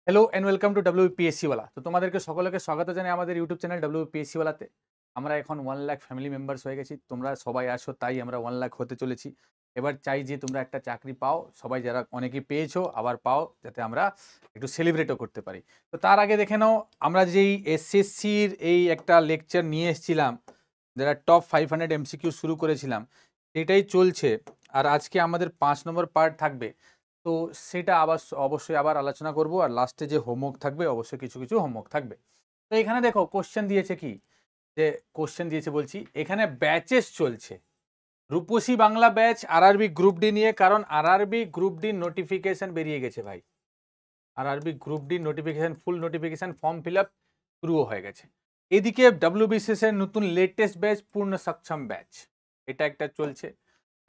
Hello and welcome to WPSC ওয়ালা। তো তোমাদেরকে সকলকে স্বাগত জানাই আমাদের ইউটিউব চ্যানেল WPSC ওয়ালাতে। আমরা এখন 1 লাখ ফ্যামিলি মেম্বার্স হয়ে গেছি। তোমরা সবাই আসো, তাই আমরা 1 লাখ হতে চলেছি। এবার চাই যে তোমরা একটা চাকরি পাও, সবাই যারা অনেকেই পেয়েছো আবার পাও, যাতে আমরা একটু সেলিব্রেটও করতে পারি। তো তার আগে দেখে নাও, আমরা যেই এসএসসির এই একটা লেকচার নিয়ে এসেছিলাম, যারা টপ 500 MCQ শুরু করেছিলাম, সেটাই চলছে। আর আজকে আমাদের 5 নম্বর পার্ট থাকবে। তো সেটা অবশ্যই আবার আলোচনা করব। আর লাস্টে যে হোমওয়ার্ক থাকবে, অবশ্যই কিছু কিছু হোমওয়ার্ক থাকবে। তো এখানে দেখো কোশ্চেন দিয়েছে কি, যে কোশ্চেন দিয়েছে বলছি, এখানে ব্যাচেস চলছে। Rupashi Bangla batch RRB group D নিয়ে, কারণ আরআরবি গ্রুপ ডি নোটিফিকেশন বেরিয়ে গেছে ভাই। RRB group D notification, full notification, form fill up শুরুও হয়ে গেছে। এদিকে WBCS এর নতুন লেটেস্ট ব্যাচ পূর্ণ সক্ষম ব্যাচ, এটা একটা চলছে।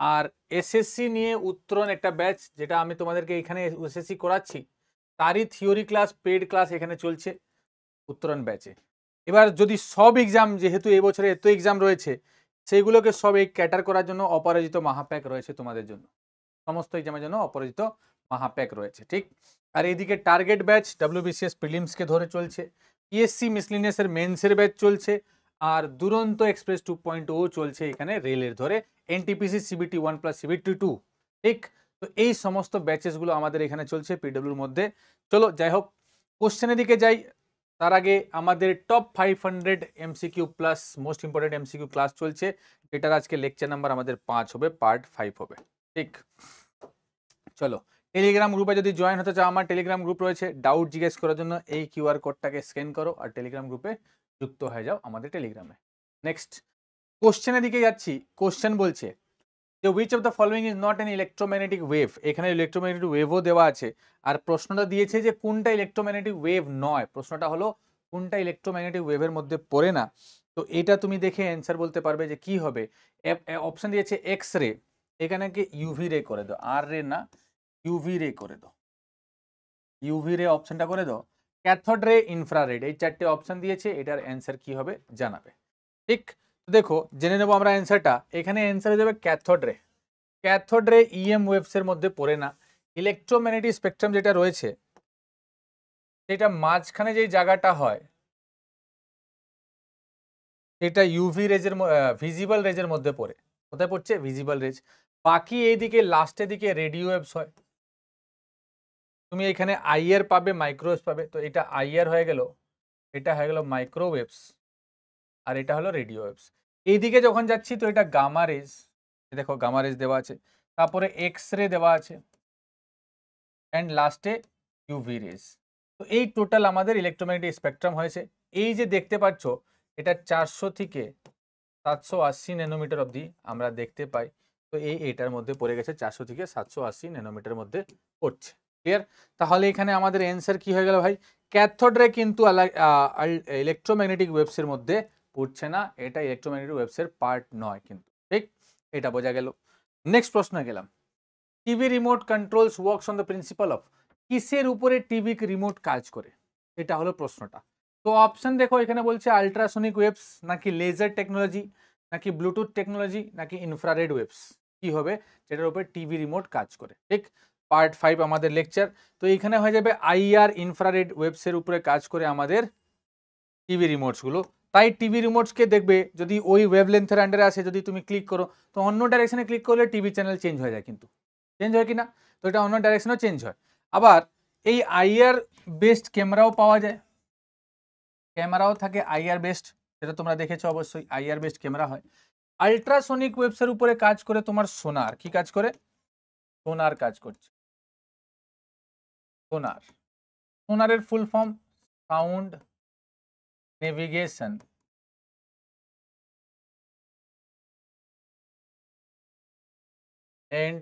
আর এসএসসি নিয়ে উত্তরণ একটা ব্যাচ, যেটা আমি তোমাদেরকে এখানে এসএসসি করাচ্ছি, তারই থিওরি ক্লাস, পেড ক্লাস এখানে চলছে উত্তরণ ব্যাচে। এবার যদি সব এক্সাম, যেহেতু এবছরে এত এক্সাম রয়েছে, সেইগুলোকে সব এই ক্যাটার করার জন্য অপরাজিত মহাপ্যাক রয়েছে তোমাদের জন্য। সমস্ত এক্সামের জন্য অপরাজিত মহাপ্যাক রয়েছে, ঠিক। আর এইদিকে টার্গেট ব্যাচ WBCS প্রিলিমসকে ধরে চলছে, পিএসসি মিসলিনিয়াসের মেন্সের ব্যাচ চলছে, আর দুরন্ত এক্সপ্রেস 2.0 চলছে এখানে রেলের ধরে, এনটিপিসি CBT 1 প্লাস CBT 2, ঠিক। তো এই সমস্ত ব্যাচেসগুলো আমাদের এখানে চলছে পিডব্লিউর মধ্যে। চলো যাই হোক, কোশ্চেনের দিকে যাই। তার আগে আমাদের top 500 MCQ plus most important MCQ class চলছে, এটার আজকে লেকচার নাম্বার আমাদের 5 হবে, পার্ট 5 হবে, ঠিক। চলো, টেলিগ্রাম গ্রুপে যদি জয়েন হতে চাও, আমার টেলিগ্রাম গ্রুপ রয়েছে। ডাউট জিজ্ঞেস করার জন্য এই QR কোডটাকে স্ক্যান করো আর টেলিগ্রাম গ্রুপে যুক্ত হয়ে যাও আমাদের টেলিগ্রামে। নেক্সট কোশ্চেনের দিকে যাচ্ছি। কোশ্চেন বলছে যে which of the following is not an electromagnetic wave. এখানে ইলেকট্রোম্যাগনেটিক ওয়েভও দেওয়া আছে, আর প্রশ্নটা দিয়েছে যে কোনটা ইলেকট্রোম্যাগনেটিক ওয়েভ নয়। প্রশ্নটা হলো কোনটা ইলেকট্রোম্যাগনেটিক ওয়েভের মধ্যে পড়ে না। তো এটা তুমি দেখে অ্যান্সার বলতে পারবে যে কি হবে। অপশন দিয়েছে এক্স রে, এখানে কি ইউভি রে করে দাও, আর রে না, ইউভি রে করে দাও, ইউভি রে অপশনটা করে দাও। ক্যাথোড রে, ইনফ্রারেড, এই চারটে অপশন দিয়েছে, এটার অ্যান্সার কি হবে জানাবে, ঠিক। দেখো জেনে নেবো আমরা অ্যান্সারটা। এখানে অ্যান্সার হয়ে যাবে cathode ray. Cathode ray EM ওয়েভসের মধ্যে পড়ে না। ইলেকট্রোম্যাগনেটিক স্পেকট্রাম যেটা রয়েছে, সেটা মাঝখানে যেই জায়গাটা হয়, সেটা ইউভি রেজের, ভিজিবল রেজের মধ্যে পড়ে। কোথায় পড়ছে? Visible rays. বাকি এইদিকে লাস্টের দিকে রেডিও ওয়েভস হয়। তুমি এখানে IR পাবে, মাইক্রোওয়েভস পাবে। তো এটা IR হয়ে গেল, এটা হয়ে গেল মাইক্রোওয়েভস, আর এটা হলো রেডিও ওয়েভস। এইদিকে যখন যাচ্ছি তো এটা গামা রেজ, দেখো গামা রেজ দেওয়া আছে, তারপরে এক্স রে দেওয়া আছে, অ্যান্ড লাস্টে ইউভি রেজ। তো এই টোটাল আমাদের ইলেকট্রোম্যাগনেটিক স্পেকট্রাম হয়েছে। এই যে দেখতে পাচ্ছ, এটা 400 থেকে 780 ন্যানোমিটার অবধি আমরা দেখতে পাই। তো এইটার মধ্যে পড়ে গেছে, 400 থেকে 780 ন্যানোমিটার মধ্যে পড়ছে। ক্লিয়ার? তাহলে এখানে আমাদের অ্যান্সার কি হয়ে গেল ভাই? ক্যাথোড রে কিন্তু ইলেকট্রোম্যাগনেটিক ওয়েভসের মধ্যে পড়ছে না, এটা ইলেকট্রোম্যাগনেটিক ওয়েভসের পার্ট নয় কিন্তু, ঠিক। এটা বোঝা গেল। নেক্সট প্রশ্নে গেলাম। TV remote controls works on the principal of. কিসের উপরে টিভি রিমোট কাজ করে, এটা হলো প্রশ্নটা। তো অপশন দেখো, এখানে বলছে আল্ট্রাসোনিক ওয়েভস, নাকি লেজার টেকনোলজি, নাকি ব্লুটুথ টেকনোলজি, নাকি ইনফ্রারেড ওয়েভস। কি হবে যেটার উপরে টিভি রিমোট কাজ করে, ঠিক। পার্ট 5 আমাদের লেকচার। তো এখানে হয়ে যাবে IR ইনফ্রারেড ওয়েভসের উপরে কাজ করে আমাদের টিভি রিমোটসগুলো। তাই টিভি রিমোটসকে দেখবে, যদি ওই ওয়েভলেন্থের আন্ডারে আসে, যদি তুমি ক্লিক করো, তো অন্য ডাইরেকশনে ক্লিক করলে টিভি চ্যানেল চেঞ্জ হয়ে যায়, কিন্তু চেঞ্জ হয় কি না? তো এটা অন্য ডাইরেকশনেও চেঞ্জ হয়। আবার এই IR বেসড ক্যামেরাও পাওয়া যায়, ক্যামেরাও থাকে IR বেসড, সেটা তোমরা দেখেছো অবশ্যই, IR বেসড ক্যামেরা হয়। আল্ট্রাসোনিক ওয়েভসের উপরে কাজ করে তোমার সোনার। কি কাজ করে? সোনার কাজ করছে। সোনার, সোনারের full form sound navigation and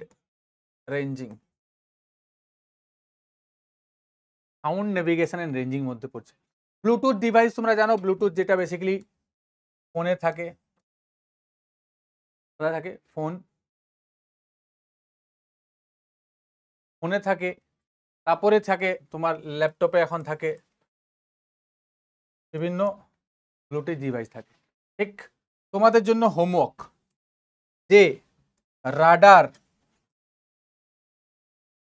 ranging. Sound navigation and ranging মধ্যে পড়ছে। ব্লুটুথ ডিভাইস তোমরা জানো, ব্লুটুথ যেটা বেসিক্যালি ফোনে থাকে, কোথায় থাকে? ফোনে থাকে, তারপরে থাকে তোমার ল্যাপটপে, এখন থাকে বিভিন্ন ব্লুটুথ ডিভাইস থাকে, ঠিক। তোমাদের জন্য হোমওয়ার্ক, যে রাডার,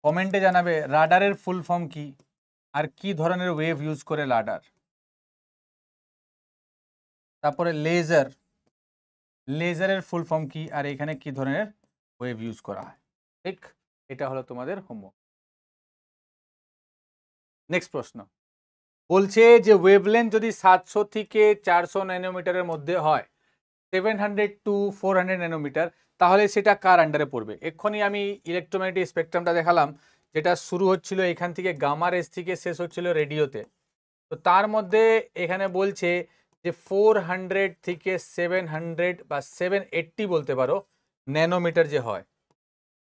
কমেন্টে জানাবে রাডারের ফুল ফর্ম কি, আর কি ধরনের ওয়েভ ইউজ করে লাডার? তারপরে লেজার, লেজারের ফুল ফর্ম কি, আর এখানে কি ধরনের ওয়েভ ইউজ করা হয়। ঠিক, এটা হলো তোমাদের হোমওয়ার্ক। নেক্সট প্রশ্ন বলছে যে ওয়েভলেন্থ যদি 700 থেকে 400 ন্যানোমিটারের মধ্যে হয়, 700 টু 400 ন্যানোমিটার, তাহলে সেটা কার আন্ডারে পড়বে? এক্ষুনি আমি ইলেকট্রোম্যাগনেটিক স্পেকট্রামটা দেখালাম, যেটা শুরু হচ্ছিল এখান থেকে গামা রেস থেকে শেষ হচ্ছিল রেডিওতে। তো তার মধ্যে এখানে বলছে যে 400 থেকে 700 বা 780 বলতে পারো ন্যানোমিটার যে হয়,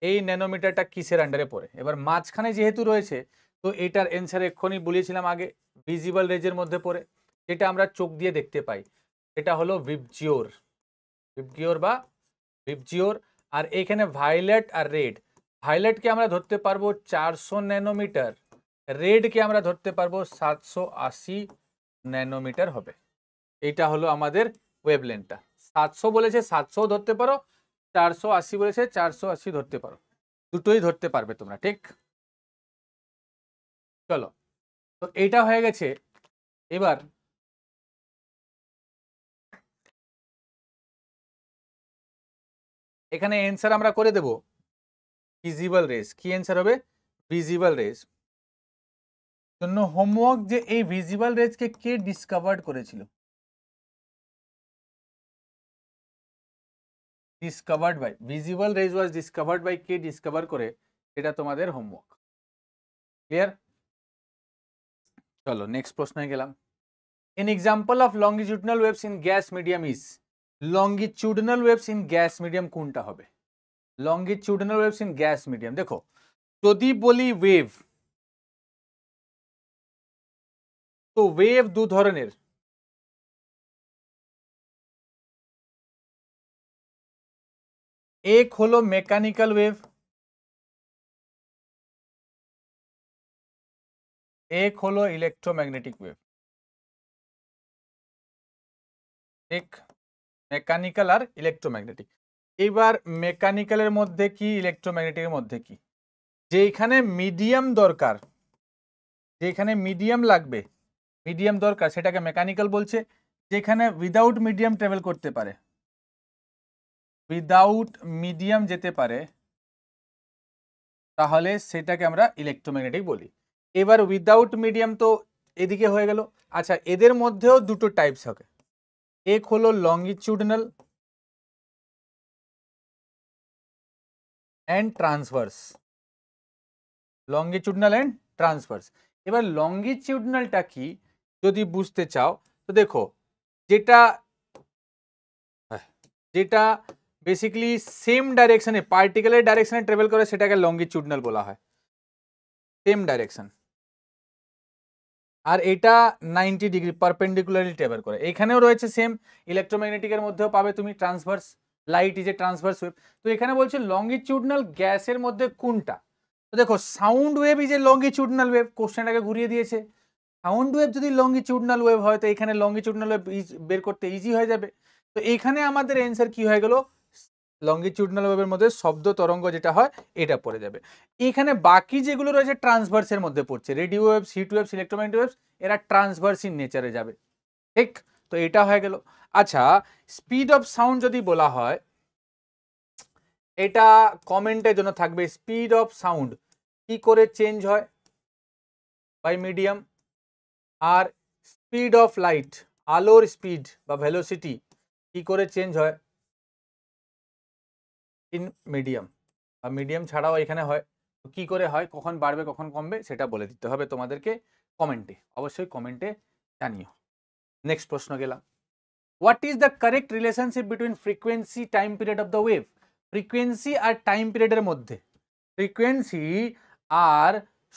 এই ন্যানোমিটারটা কিসের আন্ডারে পড়ে? এবার মাঝখানে যেহেতু রয়েছে, তো এটার অ্যান্সার এক্ষুনি বলেছিলাম আগে, ভিজিবল রেজের মধ্যে পড়ে, যেটা আমরা চোখ দিয়ে দেখতে পাই, এটা হলো ভিবজিওর, ভিবজিওর বা ভিবজিওর। আর এখানে ভায়োলেট আর রেড, ভায়োলেটকে আমরা ধরতে পারবো 400 ন্যানোমিটার, রেডকে আমরা ধরতে পারবো 780 ন্যানোমিটার হবে। এইটা হলো আমাদের ওয়েভলেন্থটা। 700 বলেছে 700 ধরতে পারো, 480 বলেছে 480 ধরতে পারো, দুটোই ধরতে পারবে তোমরা। ঠিক, চলো, তো এইটা হয়ে গেছে। এবার এখানে অ্যান্সার আমরা করে দেব ভিজিবল রেজ। কি অ্যান্সার হবে? Visible rays. জন্য হোমওয়ার্ক, যে এই ভিজিবল রেজকে কে ডিসকভার করেছিল? Discovered by, visible rays was discovered by, কে ডিসকভার করে, এটা তোমাদের হোমওয়ার্ক। ক্লিয়ার? চলো নেক্সট প্রশ্নে গেলাম। An example of longitudinal waves in gas medium is, longitudinal waves in gas medium কোনটা হবে? longitudinal waves in gas medium, দেখো যদি বলি ওয়েভ, তো ওয়েভ দু ধরনের, এক হলো মেকানিক্যাল ওয়েভ, এক হলো ইলেকট্রোম্যাগনেটিক ওয়েভ। এক মেকানিক্যাল আর ইলেকট্রোম্যাগনেটিক। এবার মেকানিক্যালের মধ্যে কি, ইলেকট্রোম্যাগনেটিকের মধ্যে কি, যেখানে মিডিয়াম দরকার, যেখানে মিডিয়াম লাগবে, মিডিয়াম দরকার, সেটাকে মেকানিক্যাল বলছে। যেখানে উইদাউট মিডিয়াম ট্রাভেল করতে পারে, উইদাউট মিডিয়াম যেতে পারে, তাহলে সেটাকে আমরা ইলেকট্রোম্যাগনেটিক বলি। এবার উইদাউট মিডিয়াম তো এদিকে হয়ে গেল। আচ্ছা, এদের মধ্যেও দুটো টাইপস হবে, এক হলো longitudinal and transverse, longitudinal and transverse. এবার লঙ্গিটিউডনালটা কি যদি বুঝতে চাও, তো দেখো যেটা যেটা বেসিক্যালি সেম ডাইরেকশনে, পার্টিকুলার ডাইরেকশনে ট্রাভেল করে, সেটাকে লঙ্গিটিউডনাল বলা হয়, সেম ডাইরেকশন। আর এটা 90 ডিগ্রি পারপেন্ডিকুলারলি ট্রাভেল করে। এখানেও রয়েছে সেম, ইলেকট্রোম্যাগনেটিকের মধ্যেও পাবে তুমি transverse, light is a transverse wave. তো এখানে বলছে লঙ্গিটিউডনাল গ্যাসের মধ্যে কোনটা? তো দেখো sound wave is a longitudinal wave, কোশ্চেনটাকে ঘুরিয়ে দিয়েছে। সাউন্ড ওয়েভ যদি লঙ্গিটিউডনাল ওয়েভ হয়, তো এখানে লঙ্গিটিউডনাল ওয়েভ বের করতে ইজি হয়ে যাবে। তো এখানে আমাদের অ্যান্সার কি হয়ে গেল? লঙ্গিটিউডনাল ওয়েভের মধ্যে শব্দ তরঙ্গ যেটা হয়, এটা পড়ে যাবে। এখানে বাকি যেগুলো রয়েছে ট্রান্সভার্সের মধ্যে পড়ছে, radio waves, heat waves, electromagnetic waves, এরা ট্রান্সভার্স ইন নেচারে যাবে। ঠিক, তো এটা হয়ে গেল। আচ্ছা, স্পিড অফ সাউন্ড যদি বলা হয়, এটা কমেন্টের জন্য থাকবে, স্পিড অফ সাউন্ড কি করে চেঞ্জ হয়? By medium. আর স্পিড অফ লাইট, আলোর স্পিড বা ভেলোসিটি কি করে চেঞ্জ হয়? ইন মিডিয়াম, বা মিডিয়াম ছাড়াও এখানে হয়। কি করে হয়, কখন বাড়বে কখন কমবে, সেটা বলে দিতে হবে তোমাদেরকে কমেন্টে, অবশ্যই কমেন্টে জানিও। নেক্সট প্রশ্ন গেলাম। What is the correct relationship between frequency time period of the wave? Frequency আর টাইম পিরিয়ডের মধ্যে, ফ্রিকোয়েন্সি আর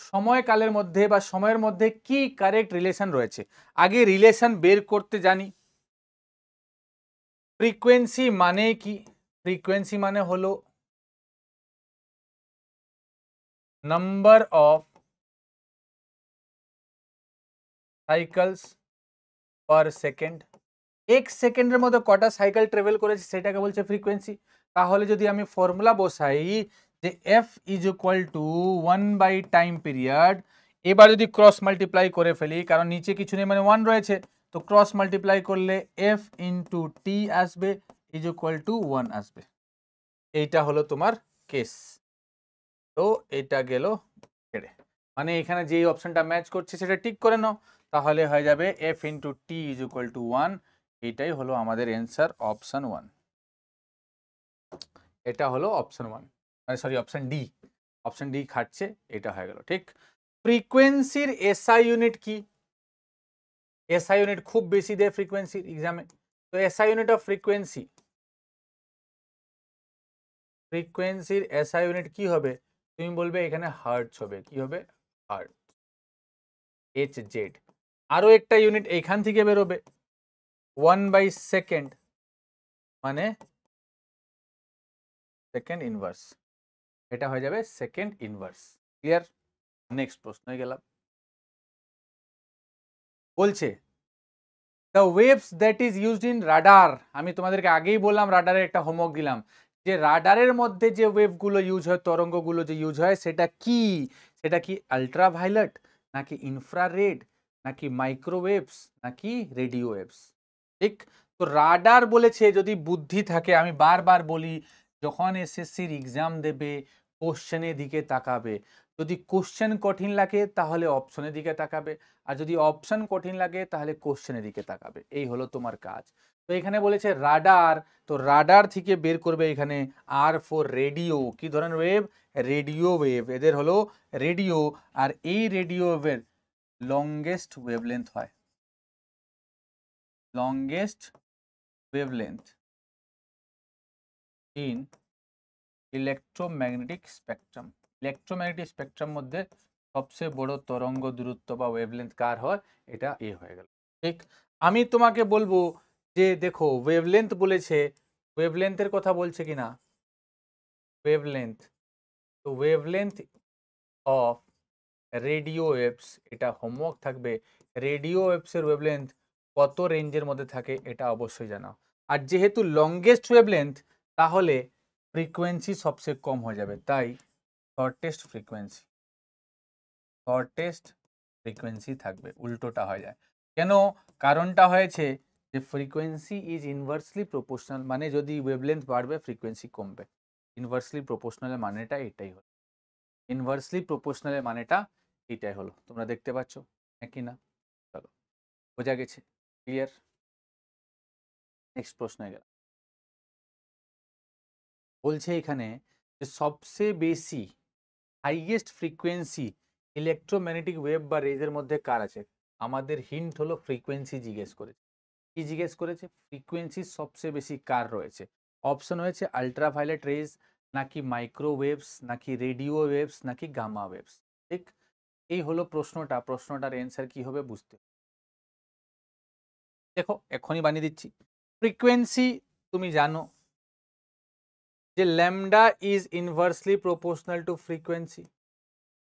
সময়কালের মধ্যে বা সময়ের মধ্যে কি কারেক্ট রিলেশন রয়েছে? আগে রিলেশন বের করতে জানি। ফ্রিকোয়েন্সি মানে কি? ফ্রিকোয়েন্সি মানে হলো number of cycles per second, এক সেকেন্ডের মধ্যে কটা সাইকেল ট্রাভেল করেছে সেটাকে বলছে ফ্রিকোয়েন্সি। তাহলে যদি আমি ফর্মুলা বসাই যে F is equal to 1 by time period এবার যদি ক্রস মাল্টিপ্লাই করে ফেলি, কারণ নিচে কিছু নেই মানে 1 রয়েছে, তো ক্রস মাল্টিপ্লাই করলে এফ ইন্টু টি আসবে ইজ ইকুয়াল টু 1 আসবে। এইটা হলো তোমার কেস। তো এটা গেল ছেড়ে, মানে এখানে যেই অপশনটা ম্যাচ করছে সেটা টিক করে নাও, তাহলে হয়ে যাবে F into T is equal to 1। এইটাই হলো আমাদের অ্যান্সার অপশন 1। এটা হলো অপশন 1, মানে sorry option D. Option D খাটছে, এটা হয়ে গেল ঠিক। ফ্রিকোয়েন্সির এসআই ইউনিট কি? এসআই ইউনিট খুব বেশি দেয় ফ্রিকোয়েন্সির এক্সামে। তো এসআই ইউনিট অফ ফ্রিকোয়েন্সি, ফ্রিকোয়েন্সির এসআই ইউনিট কি হবে? তুমি বলবে এখানে হার্টজ হবে। কি হবে? Hertz, H Z. আরো একটা ইউনিট এখান থেকে বেরোবে, 1/2, মানে সেকেন্ড ইনভার্স। এটা হয়ে যাবে সেকেন্ড ইনভার্স। ক্লিয়ার? নেক্সট প্রশ্নে গেলাম। বলছে the waves that is used in radar. আমি তোমাদেরকে আগেই বললাম, রাডারের একটা হোমওয়ার্ক দিলাম, যে রাডারের মধ্যে যে ওয়েভগুলো ইউজ হয়, তরঙ্গগুলো যে ইউজ হয়, সেটা কি? সেটা কি আলট্রাভায়োলেট, নাকি ইনফ্রারেড, নাকি মাইক্রোওয়েভস, নাকি রেডিও ওয়েভস? ঠিক। তো রাডার বলেছে, যদি বুদ্ধি থাকে, আমি বারবার বলি, যখন এসএসসির এক্সাম দেবে কোশ্চেনের দিকে তাকাবে। যদি কোশ্চেন কঠিন লাগে তাহলে অপশনের দিকে তাকাবে, আর যদি অপশন কঠিন লাগে তাহলে কোশ্চেনের দিকে তাকাবে। এই হলো তোমার কাজ। তো এখানে বলেছে রাডার, তো রাডার থেকে বের করবে এখানে আর ফর রেডিও। কি ধরনের ওয়েভ? Radio wave. এদের হলো রেডিও, আর এই রেডিও ওয়েভের লংগেস্ট ওয়েভলেন্থ হয়, longest wavelength in electromagnetic spectrum. Electromagnetic spectrum মধ্যে সবচেয়ে বড় তরঙ্গ দূরত্ব বা ওয়েভলেন্থ কার হয়? এটা এ হয়ে গেল। ঠিক। আমি তোমাকে বলবো যে দেখো ওয়েভলেন্থ বলেছে, ওয়েভলেন্থের কথা বলছে কিনা, ওয়েভলেন্থ। তো ওয়েভলেন্থ অফ রেডিও ওয়েভস, এটা হোমওয়ার্ক থাকবে। রেডিও ওয়েভসের ওয়েভলেন্থ কত রেঞ্জের মধ্যে থাকে এটা অবশ্যই জানাও। আর যেহেতু লংগেস্ট ওয়েভলেন্থ, তাহলে ফ্রিকোয়েন্সি সবচেয়ে কম হয়ে যাবে, তাই শর্টেস্ট ফ্রিকোয়েন্সি, শর্টেস্ট ফ্রিকোয়েন্সি থাকবে, উল্টোটা হয়ে যায়। কেন? কারণটা হয়েছে যে ফ্রিকোয়েন্সি ইজ ইনভার্সলি প্রপোর্শনাল, মানে যদি ওয়েভলেন্থ বাড়বে ফ্রিকোয়েন্সি কমবে। ইনভার্সলি প্রপোর্শনালের মানেটা এটাই হলো, ইনভার্সলি প্রপোর্শনালের মানেটা এটাই হলো। তোমরা দেখতে পাচ্ছ একই না? চলো, বোঝা গেছে? ক্লিয়ার? নেক্সট প্রশ্নে গেলাম। বলছে এখানে যে সবচেয়ে বেশি হাইয়েস্ট ফ্রিকোয়েন্সি ইলেকট্রোম্যাগনেটিক ওয়েভ বা রেজের মধ্যে কার আছে? আমাদের হিন্ট হলো ফ্রিকোয়েন্সি জিজ্ঞেস করেছে। কি জিজ্ঞেস করেছে? ফ্রিকোয়েন্সি সবচেয়ে বেশি কার রয়েছে? অপশন হয়েছে আলট্রাভায়োলেট রেজ, নাকি মাইক্রোওয়েভস, নাকি রেডিও ওয়েভস, নাকি গামা ওয়েভস। ঠিক। এই হলো প্রশ্নটা। প্রশ্নটার অ্যান্সার কি হবে বুঝতে দেখো, এখনই বানিয়ে দিচ্ছি। ফ্রিকোয়েন্সি তুমি জানো যে lambda is inversely proportional to frequency.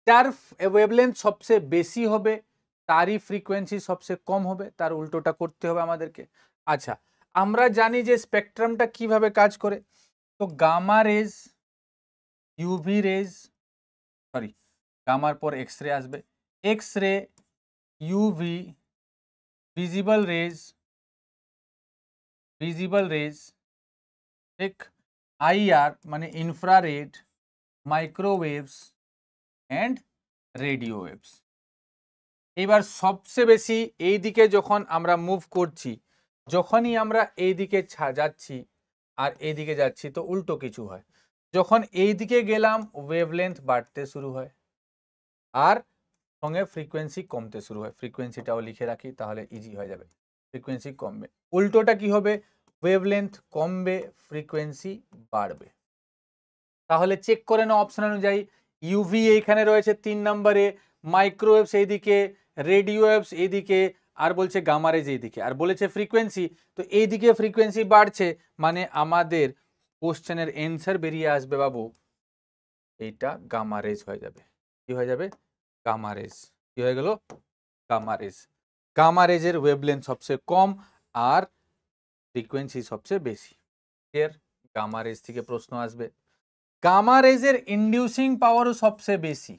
যার ওয়েভলেন্থ সবচেয়ে বেশি হবে তারই ফ্রিকোয়েন্সি সবচেয়ে কম হবে, তার উল্টোটা করতে হবে আমাদেরকে। আচ্ছা, আমরা জানি যে স্পেকট্রামটা কিভাবে কাজ করে। তো gamma rays, UV rays, sorry গামার পর এক্স রে আসবে, X ray, UV, visible rays, visible rays, ঠিক, আইআর মানে infrared, microwaves and radio waves. এবার সবচেয়ে বেশি এই দিকে যখন আমরা মুভ করছি, যখনই আমরা এই দিকে যাচ্ছি আর এই দিকে যাচ্ছি, তো উল্টো কিছু হয়। যখন এই দিকে গেলাম ওয়েভলেন্থ বাড়তে শুরু হয়, আর সঙ্গে ফ্রিকোয়েন্সি কমতে শুরু হয়। ফ্রিকোয়েন্সিটাও লিখে রাখি তাহলে ইজি হয়ে যাবে। ফ্রিকোয়েন্সি কমবে, উল্টোটা কি হবে? ওয়েভলেন্থ কমবে, ফ্রিকোয়েন্সি বাড়বে। তাহলে চেক করে নাও অপশন অনুযায়ী। ইউভি এইখানে রয়েছে 3 নম্বরে, মাইক্রোওয়েভস এইদিকে, রেডিও ওয়েভস এইদিকে, আর বলছে গামা রেজ এইদিকে, আর বলেছে ফ্রিকোয়েন্সি। তো এইদিকে ফ্রিকোয়েন্সি বাড়ছে, মানে আমাদের কোশ্চেনের অ্যান্সার বেরিয়ে আসবে বাবু, এইটা গামা রেজ হয়ে যাবে। কি হয়ে যাবে? Gamma rays. কি হয়ে গেল? Gamma rays. গামা রেজের ওয়েভলেন্থ সবচেয়ে কম আর ফ্রিকোয়েন্সি সবচেয়ে বেশি। এর গামা রেজ থেকে প্রশ্ন আসবে। গামা রেজের ইন্ডিউসিং পাওয়ারও সবচেয়ে বেশি।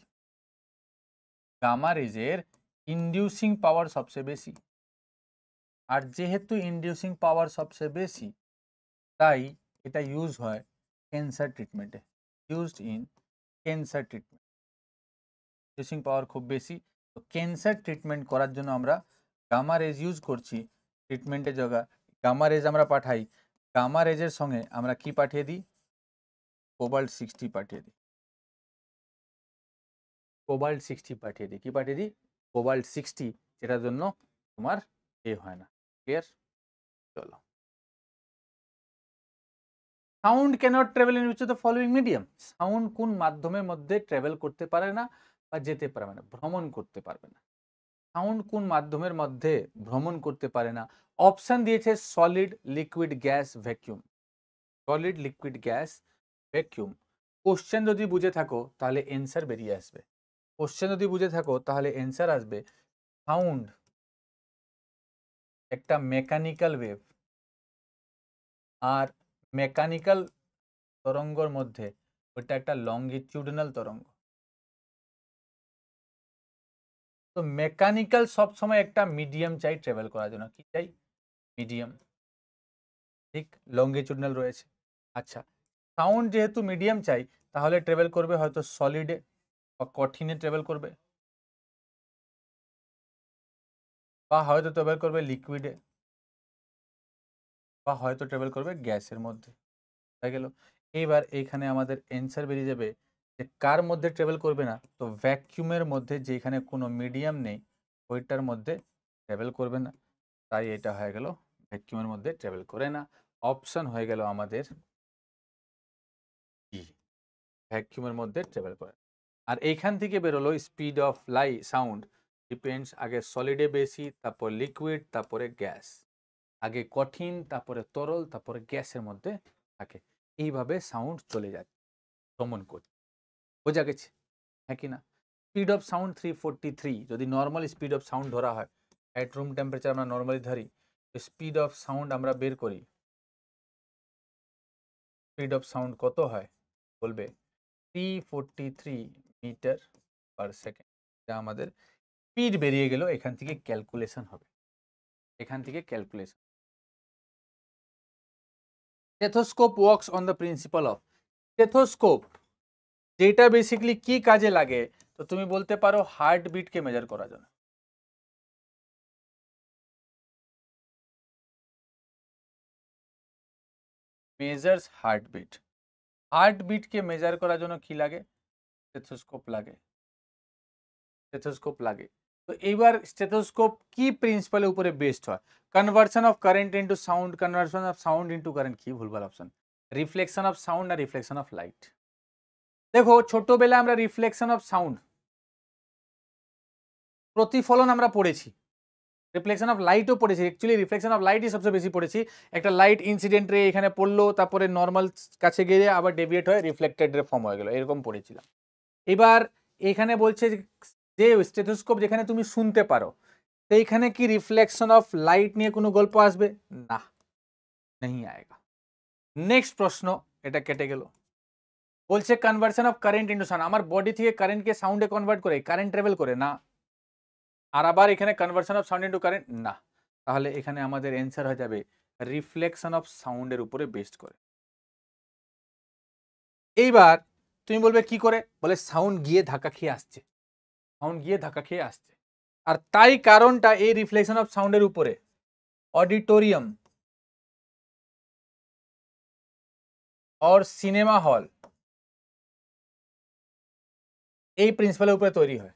গামা রেজের ইনডিউসিং পাওয়ার সবচেয়ে বেশি, আর যেহেতু ইনডিউসিং পাওয়ার সবচেয়ে বেশি তাই এটা ইউজ হয় ক্যান্সার ট্রিটমেন্টে, used in cancer treatment. Inducing power খুব বেশি, তো ক্যান্সার ট্রিটমেন্ট করার জন্য আমরা গামা রেজ ইউজ করছি ট্রিটমেন্টের জায়গা। গামা রেজ আমরা পাঠাই, গামা রেজের সঙ্গে আমরা কি পাঠিয়ে দিই, কোবাল্ট-60 পাঠিয়ে দিই, কোবাল্ট-60 পাঠিয়ে দিই, কি পাঠিয়ে দিই, কোবাল্ট-60, যেটার জন্য তোমার হয় না। ক্লিয়ার? চলো, sound cannot travel in which of the following medium. Sound কোন মাধ্যমের মধ্যে ট্রাভেল করতে পারে না বা যেতে পারবে না, ভ্রমণ করতে পারবে না। সাউন্ড কোন মাধ্যমের মধ্যে ভ্রমণ করতে পারে না? অপশন দিয়েছে solid, liquid, gas, vacuum. Solid, liquid, gas, vacuum. Question যদি বুঝে থাকো তাহলে অ্যান্সার বেরিয়ে আসবে। কোশ্চেন যদি বুঝে থাকো তাহলে অ্যান্সার আসবে। সাউন্ড একটা মেকানিক্যাল ওয়েভ, আর মেকানিক্যাল তরঙ্গর মধ্যে ওটা একটা লঙ্গিটিউডিনাল তরঙ্গ। তো মেকানিক্যাল সবসময় একটা মিডিয়াম চাই ট্রাভেল করার জন্য, কি চাই, মিডিয়াম। ঠিক, লঙ্গিটিউডিনাল রয়েছে। আচ্ছা, সাউন্ড যেহেতু মিডিয়াম চাই তাহলে ট্রাভেল করবে হয়তো সলিডে বা কঠিনে ট্রাভেল করবে, বা হয়তো ট্রাভেল করবে লিকুইডে, বা হয়তো ট্রাভেল করবে গ্যাসের মধ্যে। হয়ে গেল। এইবার এইখানে আমাদের অ্যান্সার বেরিয়ে যাবে যে কার মধ্যে ট্রাভেল করবে না, তো ভ্যাকুয়ামের মধ্যে, যেখানে কোনো মিডিয়াম নেই ওইটার মধ্যে ট্রাভেল করবে না। তাই এটা হয়ে গেল ভ্যাকুয়ামের মধ্যে ট্রাভেল করে না। অপশন হয়ে গেল আমাদের কি, ভ্যাকুয়ামের মধ্যে ট্রাভেল করে। আর এইখান থেকে বেরোলো স্পিড অফ সাউন্ড ডিপেন্ডস, আগে সলিডে বেশি, তারপর লিকুইড, তারপরে গ্যাস, আগে কঠিন, তারপরে তরল, তারপরে গ্যাসের মধ্যে থাকে। এইভাবে সাউন্ড চলে যায় ভ্রমণ করতে। বোঝা গেছে, হ্যাঁ কি না? স্পিড অফ সাউন্ড 343, যদি নর্মাল স্পিড অফ সাউন্ড ধরা হয়, অ্যাট রুম টেম্পারেচার আমরা নর্মালি ধরি, স্পিড অফ সাউন্ড আমরা বের করি। স্পিড অফ সাউন্ড কত হয় বলবে, 343 মিটার পার সেকেন্ড। এটা আমাদের স্পিড বেরিয়ে গেল, এখান থেকে ক্যালকুলেশন হবে, এখান থেকে calculation. Stethoscope works on the principal of, stethoscope যেটা বেসিক্যালি কি কাজে লাগে, তো তুমি বলতে পারো হার্টবিটকে মেজার করার জন্য। মেজার্স হার্টবিট, হার্টবিটকে মেজার করার জন্য কি লাগে, স্টেথোস্কোপ লাগে, স্টেথোস্কোপ লাগে। তো এইবার স্টেথোস্কোপ কি প্রিন্সিপালের উপরে বেসড হয়, conversion of current into sound, conversion of sound into current, কি ভুলভাল অপশন, রিফ্লেকশন অফ সাউন্ড আর রিফ্লেকশন অফ লাইট। দেখো ছোটবেলায় আমরা রিফ্লেকশন অফ সাউন্ড, প্রতিফলন আমরা পড়েছি, রিফ্লেকশন অফ লাইটও পড়েছি। অ্যাকচুয়ালি রিফ্লেকশন অফ লাইটই সবচেয়ে বেশি পড়েছি। একটা লাইট ইনসিডেন্ট রে এখানে পড়লো, তারপরে নর্মাল কাছে গিয়ে আবার ডেভিয়েট হয়ে রিফ্লেক্টেড রে ফর্ম হয়ে গেল, এরকম পড়েছিলাম। এবার এখানে বলছে যে স্টেথোস্কোপ যেখানে তুমি শুনতে পারো, সেইখানে কি রিফ্লেকশন অফ লাইট নিয়ে কোনো গল্প আসবে না, नहीं आएगा। নেক্সট প্রশ্ন, এটা কেটে গেল। বলছে conversion of current into sound, আমার বডি থেকে কারেন্টকে সাউন্ডে কনভার্ট করে, কারেন্ট ট্রাভেল করে না। আর আবার এখানে conversion of sound into current না। তাহলে এখানে আমাদের অ্যান্সার হয়ে যাবে রিফ্লেকশন অফ সাউন্ডের উপরে বেসড করে। এইবার তুমি বলবে কি করে, বলে সাউন্ড গিয়ে ধাক্কা খেয়ে আসছে, সাউন্ড গিয়ে ধাক্কা খেয়ে আসছে। আর তাই কারণটা এই রিফ্লেকশন অফ সাউন্ডের উপরে অডিটোরিয়াম और সিনেমা হল এই প্রিন্সিপালের উপরে তৈরি হয়,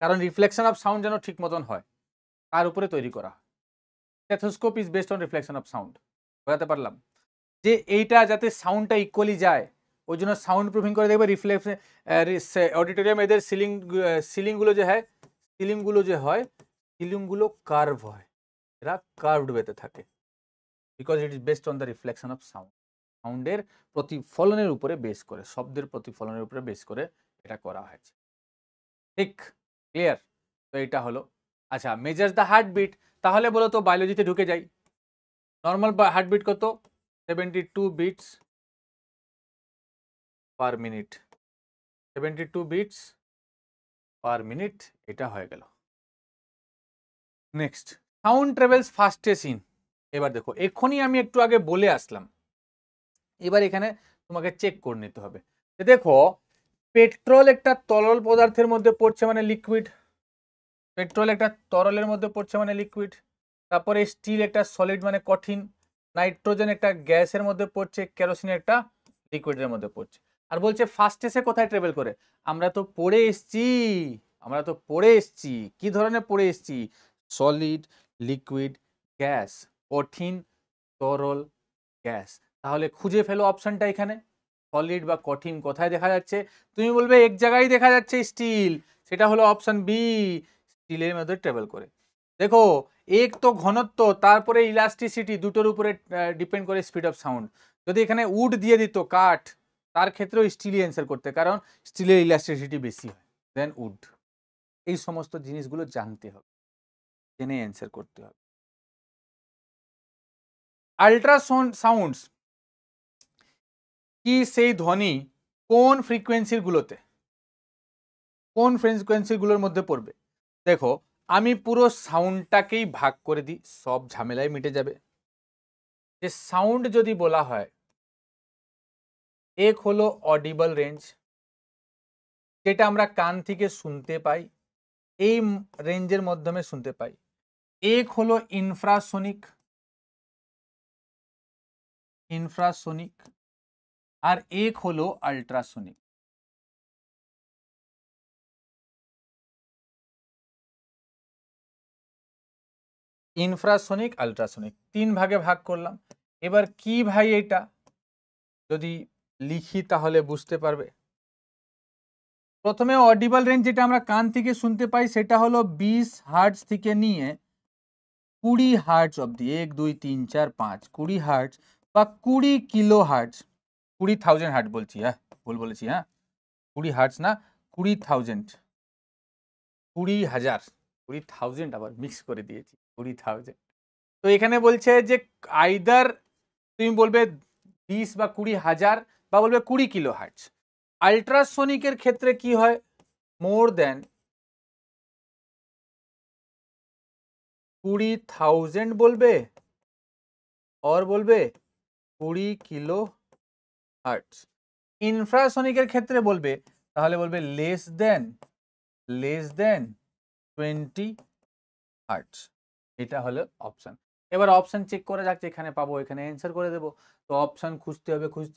কারণ রিফ্লেকশন অফ সাউন্ড যেন ঠিক মতন হয় তার উপরে তৈরি করা হয়। Stethoscope is based on reflection of sound. বোঝাতে পারলাম যে এইটা যাতে সাউন্ডটা ইকুয়ালি যায়, ওই জন্য সাউন্ড প্রুফিং করে দেখবে রিফ্লেকশন অডিটোরিয়াম এদের সিলিংগুলো যে হয়, সিলিংগুলো কার্ভ হয়, এরা কার্ভড ওয়েতে থাকে, because it is based on the reflection of sound. সাউন্ডের প্রতিফলনের উপরে বেস করে, শব্দের প্রতিফলনের উপরে বেস করে এটা করা হয়েছে। ঠিক, ক্লিয়ার? তো এটা হলো। আচ্ছা, মেজার্স দ্য হার্টবিট, তাহলে বলো তো বায়োলজিতে ঢুকে যাই। নর্মাল হার্টবিট কত, 72 beats per minute, 72 beats per minute, এটা হয়ে গেল। Next, sound travels fastest in. এবার দেখো, এক্ষুনি আমি একটু আগে বলে আসলাম, এবার এখানে তোমাকে চেক করে নিতে হবে। দেখো, পেট্রোল একটা তরল পদার্থের মধ্যে পড়ছে মানে লিকুইড, পেট্রোল একটা তরলের মধ্যে পড়ছে মানে লিকুইড, তারপরে স্টিল একটা সলিড মানে কঠিন, নাইট্রোজেন একটা গ্যাসের মধ্যে পড়ছে, কেরোসিন একটা লিকুইডের মধ্যে পড়ছে। আর বলছে ফাস্টেস্টে কোথায় ট্রাভেল করে, আমরা তো পড়ে এসছি, কি ধরনের পড়ে এসছি, সলিড, লিকুইড, গ্যাস, কঠিন, তরল, গ্যাস। তাহলে খুঁজে ফেলো অপশনটা এখানে, সলিড বা কঠিন কোথায় দেখা যাচ্ছে। তুমি বলবে এক জায়গায় দেখা যাচ্ছে স্টিল, সেটা হলো অপশন বি, স্টিলের মধ্যে ট্রাভেল করে। দেখো, এক তো ঘনত্ব, তারপরে ইলাস্টিসিটি, দুটোর উপরে ডিপেন্ড করে স্পিড অফ সাউন্ড। যদি এখানে উড দিয়ে দিত, কাঠ, তার ক্ষেত্রেও স্টিলই অ্যান্সার করতে, কারণ স্টিলের ইলাস্টিসিটি বেশি হয় দেন উড। এই সমস্ত জিনিসগুলো জানতে হবে, জেনে অ্যান্সার করতে হবে। আল্ট্রাসাউন্ডস কি সেই ধ্বনি কোন ফ্রিকোয়েন্সির গুলোতে, কোন ফ্রিকোয়েন্সিগুলোর মধ্যে পড়বে। দেখো, আমি পুরো সাউন্ডটাকেই ভাগ করে দিই, সব ঝামেলাই মিটে যাবে। যে সাউন্ড যদি বলা হয়, এক হলো অডিবল রেঞ্জ, যেটা আমরা কান থেকে শুনতে পাই, এই রেঞ্জের মাধ্যমে শুনতে পাই। এক হলো ইনফ্রাসোনিক, আর এক হলো আল্ট্রাসোনিক। ইনফ্রাসোনিক, আল্ট্রাসোনিক, তিন ভাগে ভাগ করলাম। এবার কি ভাই, এটা যদি লিখি তাহলে বুঝতে পারবে। প্রথমে অডিবল রেঞ্জ, যেটা আমরা কান থেকে শুনতে পাই, সেটা হলো 20 হার্টজ থেকে নিয়ে 20 হার্টজ অবধি, 1 2 3 4 5, 20 হার্টজ বা 20 কিলো হার্টজ, 20,000 হার্টজ বলছি, হ্যাঁ ভুল বলেছি, হ্যাঁ 20 হার্টজ না, 20,000, 20,000, 20,000 আবার মিক্স করে দিয়েছি, 20,000। তো এখানে বলছে যে আইদার তুমি বলবে 20 বা 20,000 বা বলবে 20 কিলো হার্টজ। আল্ট্রাসোনিকের ক্ষেত্রে কি হয়, মোর দেন 20,000 বলবে, और বলবে 20 কিলো হার্টজ। ইনফ্রাসোনিকের ক্ষেত্রে বলবে, তাহলে বলবে লেস দেন 20 হার্টজ। এটা হলো অপশন। এবার অপশন চেক করে যাচ্ছে, এখানে পাবো, এখানে অ্যান্সার করে দেবো। তো অপশন খুঁজতে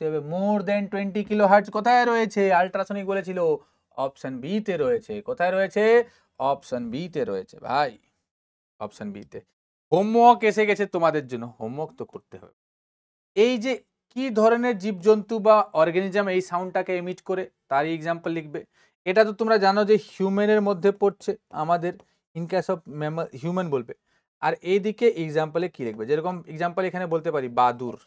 হবে, মোর দেন 20 কিলো হার্টজ কোথায় রয়েছে, আল্ট্রাসোনিক বলেছিল, অপশন বি তে রয়েছে। কোথায় রয়েছে, অপশন বি তে রয়েছে ভাই, অপশন বি তে। হোমওয়ার্ক এসে গেছে তোমাদের জন্য, হোমওয়ার্ক তো করতে হবে। এই যে কি ধরনের জীবজন্তু বা অর্গানিজম এই সাউন্ডটাকে এমিট করে, তারই এক্সাম্পল লিখবে। এটা তো তোমরা জানো যে হিউম্যানের মধ্যে পড়ছে, আমাদের ইন কেস অফ হিউম্যান বলবে। আর এইদিকে এক্সাম্পলে কি লিখবে, যেরকম এক্সাম্পল এখানে বলতে পারি বাদুর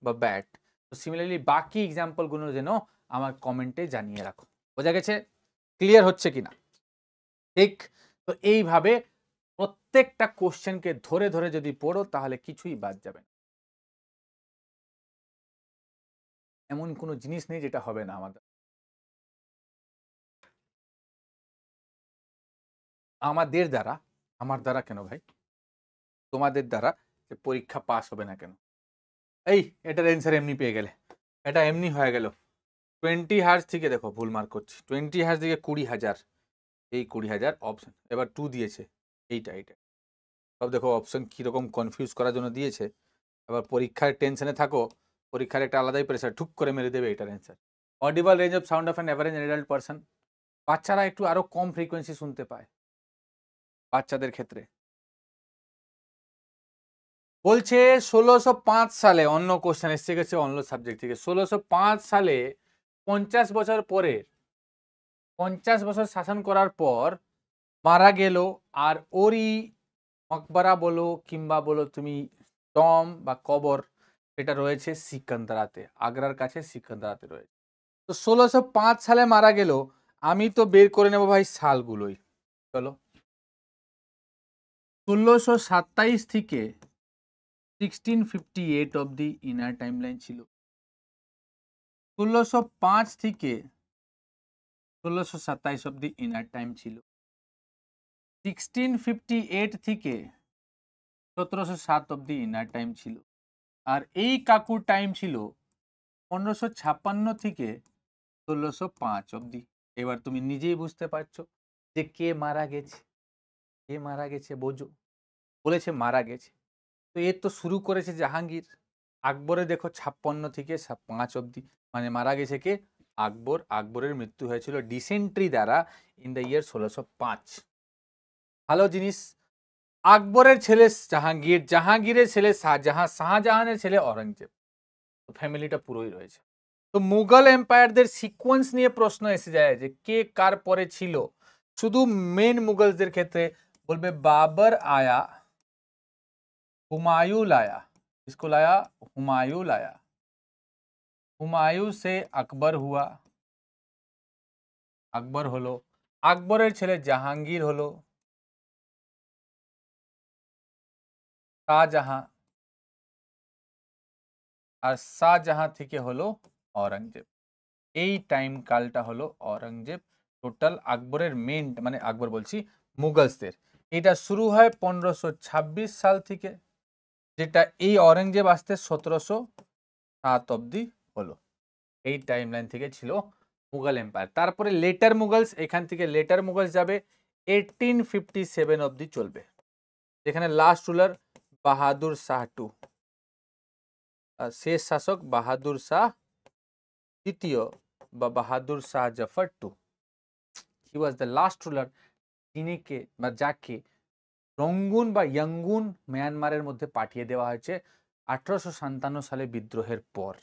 বা ব্যাট। তো সিমিলারলি বাকি এক্সাম্পলগুলো যেন আমার কমেন্টে জানিয়ে রাখো। বোঝা গেছে, ক্লিয়ার হচ্ছে কিনা? ঠিক। তো এইভাবে প্রত্যেকটা কোশ্চেনকে ধরে ধরে যদি পড়ো, তাহলে কিছুই বাদ যাবে না। এমন কোনো জিনিস নেই যেটা হবে না আমাদের। আমাদের দ্বারা, আমার দ্বারা কেন ভাই, তোমাদের দ্বারা পরীক্ষা পাস হবে না কেন? এই এটার অ্যান্সার এমনি পেয়ে গেলে, এটা এমনি হয়ে গেল। 20 হার্জ থেকে, দেখো ভুল মার্ক করছি, 20 হার্জ থেকে 20,000, এই 20,000 অপশন। এবার 2 দিয়েছে, এইটা সব দেখো অপশন কীরকম কনফিউজ করার জন্য দিয়েছে। আবার পরীক্ষার টেনশনে থাকো, পরীক্ষার একটা আলাদাই প্রেশার, ঠুক করে মেরে দেবে এটার answer. Audible range of sound of an average adult person, বাচ্চারা একটু আরো কম ফ্রিকোয়েন্সি শুনতে পায়, বাচ্চাদের ক্ষেত্রে। বলছে 1605 সালে, অন্য কোশ্চেন এসে গেছে অন্য সাবজেক্ট থেকে। 1605 সালে 50 বছর পরে, 50 বছর শাসন করার পর মারা গেল। আর ওরই মকবরা বলো কিংবা বলো তুমি টম বা কবর, এটা রয়েছে সিকান্দারাতে, আগ্রার কাছে সিকান্দারাতে রয়েছে। তো 1605 সালে মারা গেল, আমি তো বের করে নেব ভাই সালগুলোই। চলো, 1627 থেকে 1658 অবধি ইনার টাইমলাইন ছিল। 1605 থেকে 1627 অব্দি ইনার টাইম ছিল। 1658 থেকে 1707 অব্দি ইনার টাইম ছিল। আর এই কাকুর টাইম ছিল 1556 থেকে 1605 অব্দি। এবার তুমি নিজেই বুঝতে পারছো যে কে মারা গেছে, কে মারা গেছে বোঝো। বলেছে মারা গেছে, তো এর তো শুরু করেছে জাহাঙ্গীর। আকবরে দেখো 56 থেকে 5 অব্দি, মানে মারা গেছে কে? আকবর। আকবরের মৃত্যু হয়েছিল ডিসেন্ট্রি দ্বারা ইন দ্য ইয়ার 1605। ভালো জিনিস। আকবরের ছেলে জাহাঙ্গীর, জাহাঙ্গীরের ছেলে শাহজাহান, শাহজাহানের ছেলে অরঙ্গজেব। তো ফ্যামিলিটা পুরোই রয়েছে। তো মুঘল এম্পায়ারদের সিকোয়েন্স নিয়ে প্রশ্ন এসে যায় যে কে কার পরে ছিল। শুধু মেন মুঘলসদের ক্ষেত্রে বলবে বাবর আয়া, हुमायूं लाया। इसको लाया? हुमायूं लाया। हुमायूं से अकबर हुआ, আকবর হলো। আকবরের ছেলে জাহাঙ্গীর হলো, শাহজাহাं। আর শাহজাহাं থেকে হলো औरंगजेब। এই টাইম কালটা হলো औरंगजेब। টোটাল আকবরের মেন, মানে আকবর বলছি মুঘলসদের, এটা শুরু হয় 1526 সাল থেকে, যেটা এই औरंगजेब আসতে 1707 অব্দি হলো। এই টাইমলাইন থেকে ছিল মুঘল এম্পায়ার। তারপরে লেটার মুঘলস, এখান থেকে লেটার মুঘলস যাবে 1857 অব্দি চলবে, যেখানে last ruler Bahadur Shah two, শেষ শাসক বাহাদুর শাহ দ্বিতীয় বা Bahadur Shah Zafar two. He was the last ruler যিনিকে বা যাকে রঙ্গুন বা ইয়াঙ্গুন মিয়ানমারের মধ্যে পাঠিয়ে দেওয়া হয়েছে 1857 সালে বিদ্রোহের পর।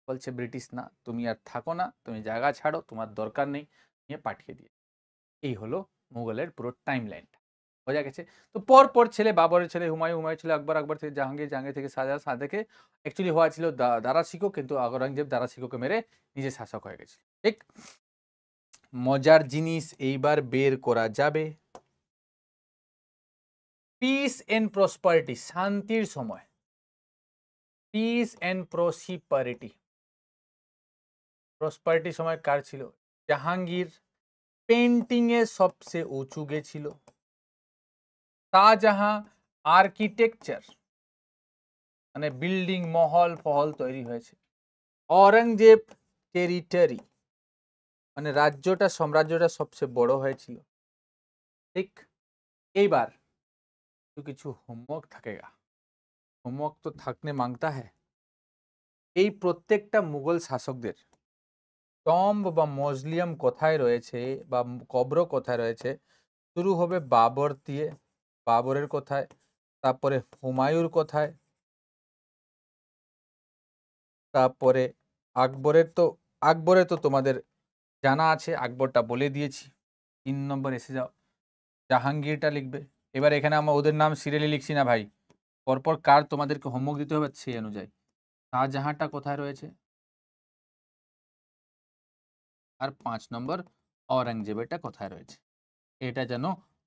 বলছে ব্রিটিশ না, তুমি আর থাকো না, তুমি জায়গা ছাড়ো, তোমার দরকার নেই, নিয়ে পাঠিয়ে দিয়ে। এই হলো মুঘলের পুরো টাইম লাইনটা, বোঝা গেছে? তো পর ছেলে বাবরের ছেলে হুমায়ুন, হুমায়ুন ছিল আকবর, আকবর থেকে জাহাঙ্গীর, জাহাঙ্গীর থেকে শাহজাহান, শাহ থেকে অ্যাকচুয়ালি হওয়া ছিল দারা শিকো, কিন্তু औरंगजेब দারা শিকোকে মেরে নিজে শাসক হয়ে গেছে। ঠিক মজার জিনিস এইবার বের করা যাবে। পিস এন্ড প্রসপারিটি, শান্তির সময়, পিস এন্ড প্রসপারিটি, প্রসপারিটি সময় কার ছিল? জাহাঙ্গীর পেন্টিং এ সবচেয়ে উঁচু গেছিল। শাহজাহাं আর্কিটেকচার, মানে বিল্ডিং মহল ফহল তৈরি হয়েছে। औरंगजेब টেরিটরি, মানে রাজ্যটা, সাম্রাজ্যটা সবচেয়ে বড় হয়েছিল। ঠিক এইবার কিছু হোমওয়ার্ক থাকেগা, হোমওয়ার্ক তো থাকনে মাংতা হ্যায়। এই প্রত্যেকটা মুঘল শাসকদের টম্ব বা মজলিয়াম কোথায় রয়েছে বা কবর কোথায় রয়েছে, শুরু হবে বাবর দিয়ে, বাবরের কোথায়, তারপরে হুমায়ুর কোথায়, তারপরে আকবরের তো তোমাদের জানা আছে, আকবরটা বলে দিয়েছি। 3 নম্বর এসে যাও, জাহাঙ্গীরটা লিখবে। এবার এখানে আমরা ওদের নাম সিরিয়ালি লিখছি না ভাই, পরপর কার তোমাদেরকে হোমওয়ার্ক দিতে হবে সেই অনুযায়ী। শাহজাহাঁটা কোথায় রয়েছে, আর 5 নম্বর औरंगजेबটা কোথায় রয়েছে, এটা যেন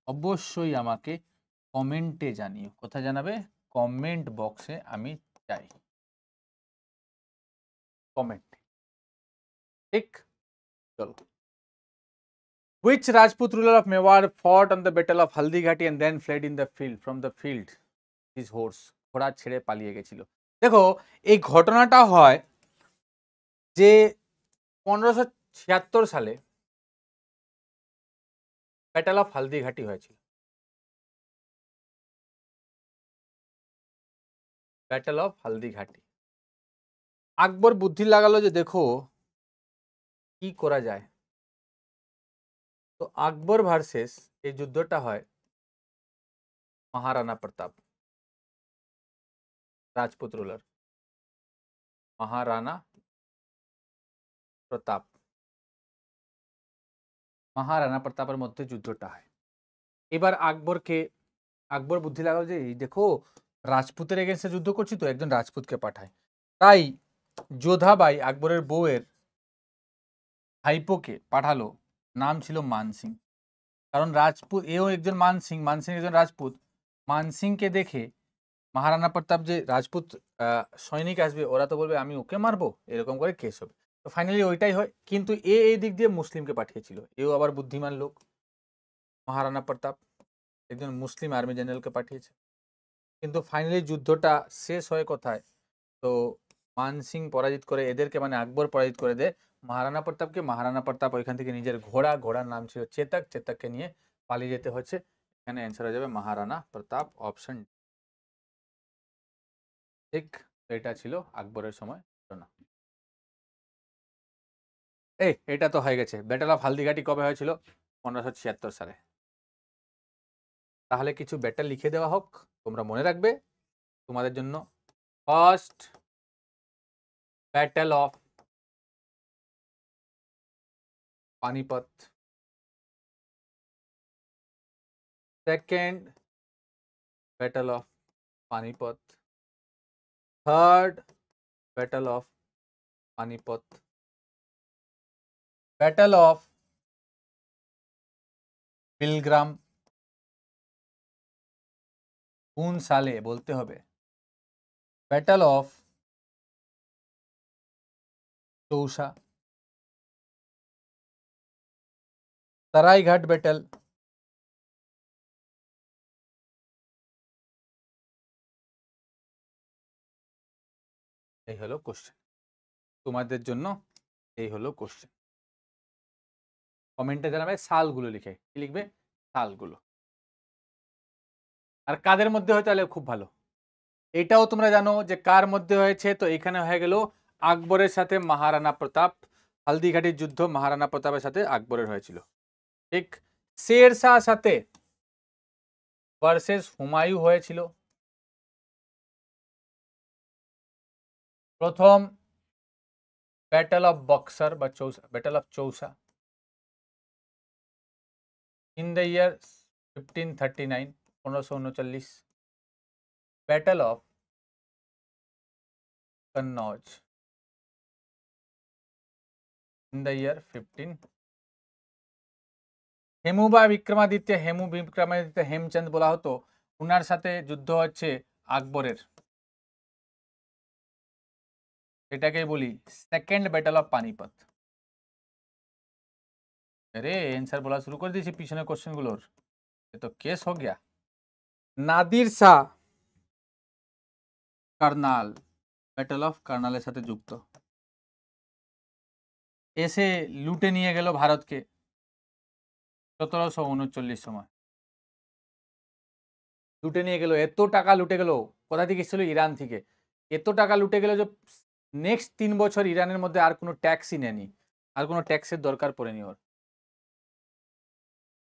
অবশ্যই আমাকে কমেন্টে জানিও। কোথায় জানাবে? কমেন্ট বক্সে আমি চাই, কমেন্ট। ঠিক চলো। Which Rajput ruler of Mewar fought on the battle of Haldighati and then fled in the field from the field his horse? ঘোড়া ছেড়ে পালিয়ে গেছিল। দেখো এই ঘটনাটা হয় যে 1576 সালে ব্যাটল অফ হালদিঘাটি হয়েছিল। Battle of Haldighati. আকবর বুদ্ধি লাগালো যে দেখো কি করা যায়। তো আকবর ভার্সেস এই যুদ্ধটা হয় মহারানা প্রতাপ, রাজপুত রুলার মহারানা প্রতাপ, মহারানা প্রতাপের মধ্যে যুদ্ধটা হয়। এবার আকবর বুদ্ধি লাগালো যে এই দেখো রাজপুতের এগেন্সে যুদ্ধ করছি, তো একজন রাজপুতকে পাঠায়। তাই যোধাবাই আকবরের বউয়ের ভাইপোকে পাঠালো, নাম ছিল মানসিং। কারণ রাজপুত, এও একজন মানসিং, মানসিং একজন রাজপুত। মানসিংকে দেখে মহারানা প্রতাপ যে রাজপুত সৈনিক আসবে, ওরা তো বলবে আমি ওকে মারবো, এরকম করে কেস হবে। তো ফাইনালি ওইটাই হয়, কিন্তু এই দিক দিয়ে মুসলিমকে পাঠিয়েছিল, এও আবার বুদ্ধিমান লোক। মহারানা প্রতাপ একজন মুসলিম আর্মি জেনারেলকে পাঠিয়েছে, কিন্তু ফাইনালি যুদ্ধটা শেষ হয় কোথায়? তো মান সিং পরাজিত করে এদেরকে, মানে আকবর পরাজিত করে দেয় মহারানা প্রতাপকে। মহারানা প্রতাপ ওইখান থেকে নিজের ঘোড়ার নাম ছিল চেতককে নিয়ে পালিয়ে যেতে হচ্ছে। এখানে অ্যান্সার হয়ে যাবে মহারানা প্রতাপ, অপশন ঠিক। এটা ছিল আকবরের সময় ঘটনা। এটা তো হয়ে গেছে। ব্যাটেল অফ হালদিঘাটি কবে হয়েছিল? 1576 সালে। তাহলে কিছু ব্যাটেল লিখে দেওয়া হোক, তোমরা মনে রাখবে তোমাদের জন্য। First battle of Panipat, second battle of Panipat, third battle of Panipat, battle of Bilgram কোন সালে বলতে হবে। Battle of Chausa, Saraighat battle, এই হলো কোশ্চেন তোমাদের জন্য। এই হলো কোশ্চেন। কমেন্টে জানাবে সালগুলো লিখে, কি লিখবে? সালগুলো। আর কাদের মধ্যে হয় তাহলে খুব ভালো। এটাও তোমরা জানো যে কার মধ্যে হয়েছে, তো এখানে হয়ে গেল আকবরের সাথে মহারানা প্রতাপ। হালদিঘাটির যুদ্ধ মহারানা প্রতাপের সাথে আকবরের হয়েছিল, ঠিক। শের শাহ সাথে ভার্সেস হুমায়ু হয়েছিল। প্রথম ব্যাটেল অফ বক্সার বা Chausa, battle of Chausa in the year 1539, 1539। Battle of Kannauj in the year 15। Hemu Vikramaditya Hemchand বলা হতো, উনার সাথে যুদ্ধ হচ্ছে আকবরের, এটাকেই বলি সেকেন্ড ব্যাটেল অফ পানিপত। अरे आंसर बोला शुरू कर দিয়েছি পিছনে কোশ্চেনগুলোর, এ তো কেস हो गया। নাদির শাহ কার্নাল, ব্যাটেল অফ কার্নালের সাথে যুক্ত। এসে লুটে নিয়ে গেল ভারতকে 1739 সময়। লুটে নিয়ে গেল, এত টাকা লুটে গেল। কোথা থেকে এসেছিল? ইরান থেকে। এত টাকা লুটে গেল যে নেক্সট 3 বছর ইরানের মধ্যে আর কোনো ট্যাক্সই নেয়নি, আর কোনো ট্যাক্সের দরকার পড়েনি ওর।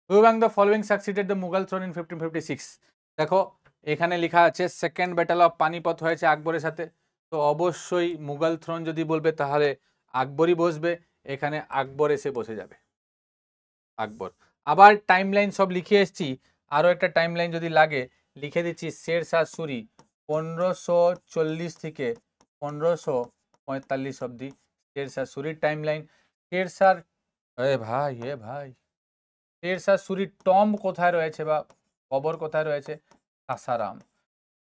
Who among the following succeeded the Mughal throne in 1556। দেখো এখানে লেখা আছে সেকেন্ড ব্যাটেল অফ পানিপত হয়েছে আকবরের সাথে, তো অবশ্যই মুঘল থ্রোন যদি বলবে তাহলে আকবরই বসবে, এখানে আকবর এসে বসে যাবে, আকবর। আবার টাইমলাইন সব লিখে এসেছি, আরও একটা টাইমলাইন যদি লাগে লিখে দিচ্ছি। শের শাহ সুরি 1540 থেকে 1545 অব্দি শের শাহ সুরির টাইমলাইন। শের শাহ, ভাই শের শাহ সুরির টম্ব কোথায় রয়েছে বা কবর কোথায় রয়েছে? সাসারাম।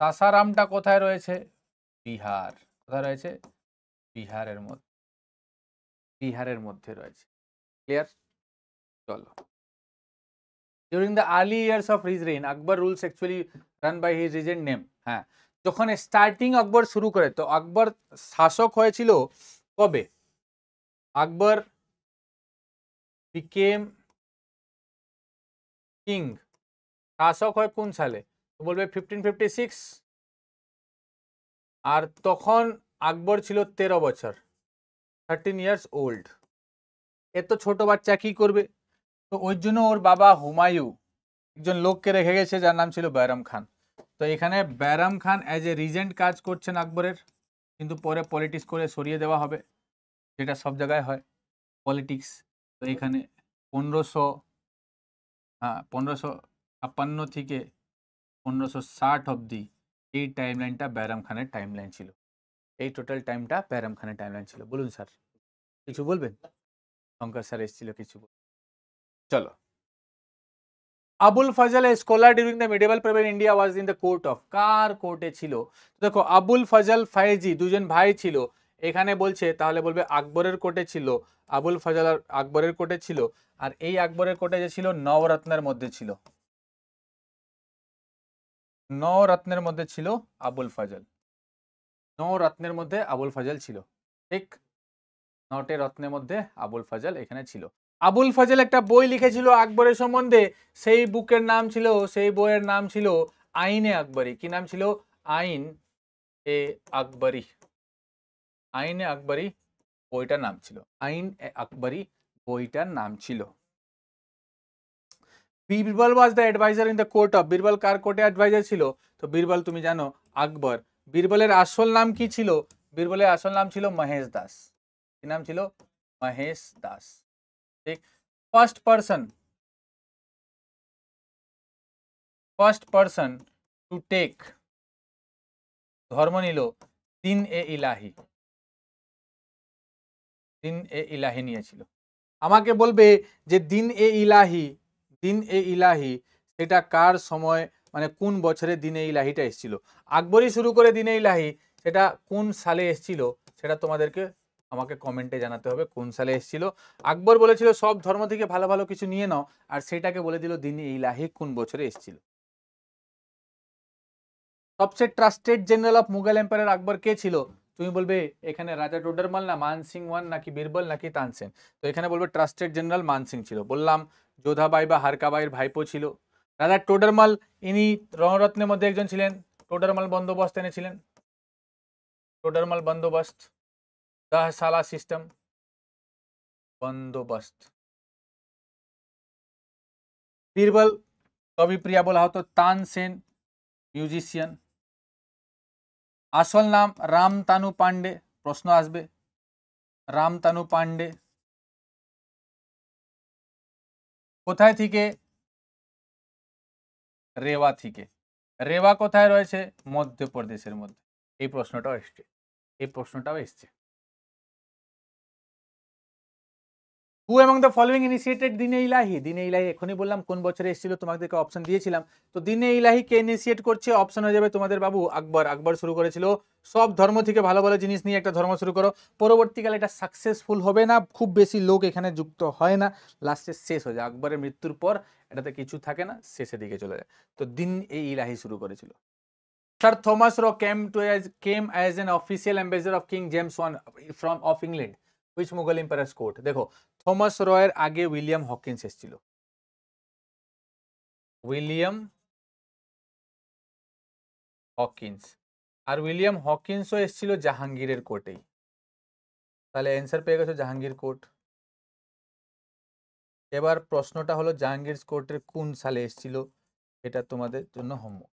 সাসারামটা কোথায় রয়েছে? বিহার। কোথায় রয়েছে? বিহারের মধ্যে রয়েছে। ক্লিয়ার? চলো। During the early years of his reign, Akbar rules actually run by his regent name। হ্যাঁ, যখন স্টার্টিং আকবর শুরু করে, তো আকবর শাসক হয়েছিল কবে? আকবর became কিং, শাসক হয় কোন সালে? তো বলবে 1556। আর তখন আকবর ছিল 13 বছর, 13 ইয়ার্স ওল্ড। এত ছোট বাচ্চা কি করবে? তো ওই জন্য ওর বাবা হুমায়ু একজন লোককে রেখে গেছে যার নাম ছিল বাইরাম খান। তো এখানে বাইরাম খান অ্যাজ এ রিজেন্ট কাজ করছেন আকবরের, কিন্তু পরে পলিটিক্স করে সরিয়ে দেওয়া হবে, যেটা সব জায়গায় হয় পলিটিক্স। তো এখানে 1556 থেকে 1560 অব্দি এই টাইমলাইনটা বাইরাম খানের টাইমলাইন ছিল। এই টোটাল টাইমটা বাইরাম খানের টাইমলাইন ছিল। বলুন স্যার, কিছু বলবেন? শঙ্কর স্যার এসেছিল, কিছু চলো। Abul Fazl a scholar during the medieval period in India was in the court of, কার কোর্টে ছিল? দেখো আবুল ফজল ফাইজি দুজন ভাই ছিল, এখানে বলছে তাহলে বলবে আকবরের কোর্টে ছিল, আবুল ফজল আকবরের কোর্টে ছিল, আর এই আকবরের কোর্টে যে ছিল নবরত্নের মধ্যে ছিল, নবরত্নের মধ্যে ছিল আবুল ফজল, নবরত্নের মধ্যে আবুল ফজল ছিল, ঠিক, নটে রত্নের মধ্যে আবুল ফজল এখানে ছিল। আবুল ফজল একটা বই লিখেছিল আকবরের সম্বন্ধে, সেই বুকের নাম ছিল, সেই বইয়ের নাম ছিল আইনে আকবরী। কি নাম ছিল? আইন এ আকবরী, আইনে আকবরী বইটার নাম ছিল, আইন এ আকবরী বইটার নাম ছিল। Birbal was the adviser in the court of, Birbal কার কোর্টে অ্যাডভাইজার ছিল? তো বীরবল তুমি জানো আকবর। বীরবলের আসল নাম কি ছিল? বীরবলের আসল নাম ছিল মহেশ দাস। কি নাম ছিল? মহেশ দাস, ঠিক। ফার্স্ট পার্সন টু টেক ধর্ম নিল দিন এ ইলাহি, দিন এ ইলাহি নিয়েছিল। আমাকে বলবে যে দিন এ ইলাহি, দিন এ ইলাহি সেটা কার সময়, মানে কোন বছরে দিন এ ইলাহিটা এসেছিল? আকবরই শুরু করে দিন এ ইলাহি, সেটা কোন সালে এসেছিল সেটা তোমাদেরকে আমাকে কমেন্টে জানাতে হবে কোন সালে এসেছিল। আকবর বলেছিল সব ধর্ম থেকে ভালো ভালো কিছু নিয়ে নাও, আর সেটাকে বলে দিল দিন এ ইলাহি কোন বছরে এসেছিল। সবচেয়ে trusted general of Mughal empire Akbar কে ছিল? তুমি বলবে এখানে রাজা টোডরমাল না মানসিং ওয়ান নাকি বীরবল নাকি তানসেন। তো এখানে বলবে ট্রাস্টেড জেনারেল মানসিং ছিল। বললাম যোধাবাই বা হারকাবাইয়ের ভাইপো ছিল। রাজা টোডরমাল ইনি রণরত্নের মধ্যে একজন ছিলেন। টোডরমাল বন্দোবস্ত এনেছিলেন, টোডরমাল বন্দোবস্ত, 10 সালা সিস্টেম বন্দোবস্ত। বীরবল কবি প্রিয়া বলা হতো, তানসেন মিউজিশিয়ান। আসল নাম রামতানু পান্ডে, প্রশ্ন আসবে রামতানু পান্ডে। কোথায় থেকে? রেওয়া থেকে। রেওয়া কোথায় রয়েছে? মধ্যপ্রদেশের মধ্যে। এই প্রশ্নটাও এসছে, এই প্রশ্নটাও এসছে। হু অ্যামং দ্য ফলোইং ইনিশিয়েটেড দিনে ইলাহি? দিনে ইলাহি এখনই বললাম কোন বছরে এসেছিল, তোমাদেরকে অপশন দিয়েছিলাম। তো দিনে ইলাহি কে ইনিশিয়েট করছে? অপশন হয়ে যাবে তোমাদের বাবু আকবর। আকবর শুরু করেছিল। সব ধর্ম থেকে ভালো ভালো জিনিস নিয়ে একটা ধর্ম শুরু করো। পরবর্তীকালে এটা সাকসেসফুল হবে না, খুব বেশি লোক এখানে যুক্ত হয় না, লাস্টে শেষ হয়ে যায়। আকবরের মৃত্যুর পর এটাতে কিছু থাকে না, শেষের দিকে চলে যায়। তো দিন এই ইলাহি শুরু করেছিল। Sir Thomas Roe came as an official ambassador of King James I of England. Which Mughal emperor's court? দেখো থমাস রয়ের আগে উইলিয়াম হকিন্স এসেছিল, উইলিয়াম হকিন্স, আর উইলিয়াম হকিন্সও এসেছিল জাহাঙ্গীরের কোর্টেই। তাহলে অ্যান্সার পেয়ে গেছো জাহাঙ্গীর কোর্ট। এবার প্রশ্নটা হলো জাহাঙ্গীর কোর্টের কোন সালে এসেছিল, এটা তোমাদের জন্য হোমওয়ার্ক।